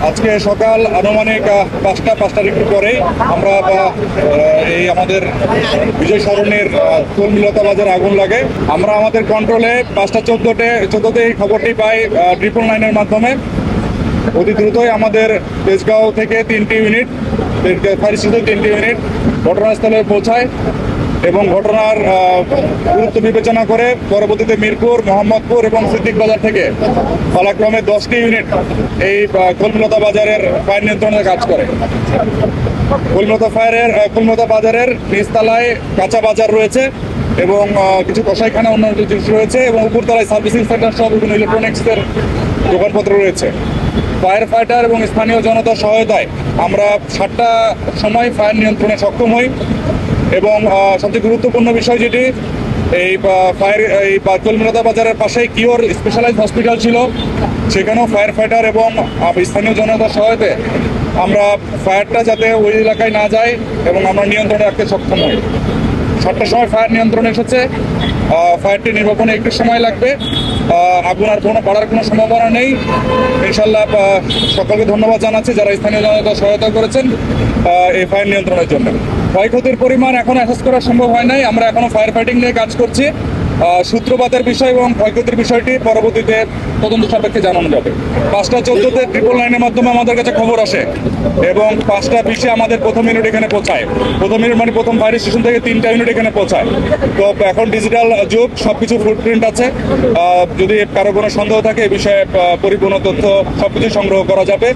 আজকে সকাল আনুমানিক 5টার একটু পরেই আমরা এই আমাদের বিজয় সরণির কলমিলতা বাজারে আগুন লাগে। আমরা আমাদের কন্ট্রোলে 5টা 14তে এই খবরটি পাই 999-এর মাধ্যমে। অতি দ্রুতই আমাদের তেজগাঁও থেকে 3টি ইউনিট, ফায়ার স্টেশন 3টি ইউনিট ঘটনাস্থলে পৌঁছায় এবং ঘটনার গুরুত্ব বিবেচনা করে পরবর্তীতে মিরপুর, মোহাম্মদপুর এবং সিদ্দিক বাজার থেকে পালাক্রমে 10টি ইউনিট এই কলমিলতা বাজারের ফায়ার নিয়ন্ত্রণে কাজ করে। কলমিলতা বাজারের নিচতলায় কাঁচা বাজার রয়েছে এবং কিছু কসাইখানা অন্যান্য জিনিস রয়েছে এবং উপরতলায় সার্ভিসিং সেন্টার সহ বিভিন্ন ইলেকট্রনিক্সের দোকানপত্র রয়েছে। ফায়ার ফাইটার এবং স্থানীয় জনতার সহায়তায় আমরা 7টার সময় ফায়ার নিয়ন্ত্রণে সক্ষম হই এবং সবচেয়ে গুরুত্বপূর্ণ বিষয় যেটি, এই কলমিলতা বাজারের পাশেই কিওর স্পেশালাইজড হসপিটাল ছিল, সেখানেও ফায়ার ফাইটার এবং স্থানীয় জনতার সহায়তায় আমরা ফায়ারটা যাতে ওই এলাকায় না যায় এবং আমরা নিয়ন্ত্রণে রাখতে সক্ষম হই। 7টার সময় ফায়ার নিয়ন্ত্রণে এসেছে। ফায়ারটি নির্বাপনে একটু সময় লাগবে। আগুন আর বাড়ার কোনো সম্ভাবনা নেই ইনশাল্লাহ। সকলকে ধন্যবাদ জানাচ্ছি যারা স্থানীয় জনতা সহায়তা করেছেন এই ফায়ার নিয়ন্ত্রণের জন্য। ক্ষয়ক্ষতির পরিমাণ এখন অ্যাসেস করা সম্ভব হয় নাই। আমরা এখনো ফায়ার ফাইটিং নিয়ে কাজ করছি। সূত্রপাতের বিষয় এবং ক্ষয়ক্ষতির বিষয়টি পরবর্তীতে তদন্ত সাপেক্ষে জানানো যাবে। 5টা 14তে 999-এর মাধ্যমে আমাদের কাছে খবর আসে এবং 5টা 20-এ আমাদের প্রথম ইউনিট এখানে পৌঁছায়। প্রথম ইউনিট মানে প্রথম ফায়ার স্টেশন থেকে 3টা ইউনিট এখানে পৌঁছায়। তো এখন ডিজিটাল যুগ, সবকিছু ফুটপ্রিন্ট আছে। যদি কারো কোনো সন্দেহ থাকে এ বিষয়ে পরিপূর্ণ তথ্য সবকিছু সংগ্রহ করা যাবে।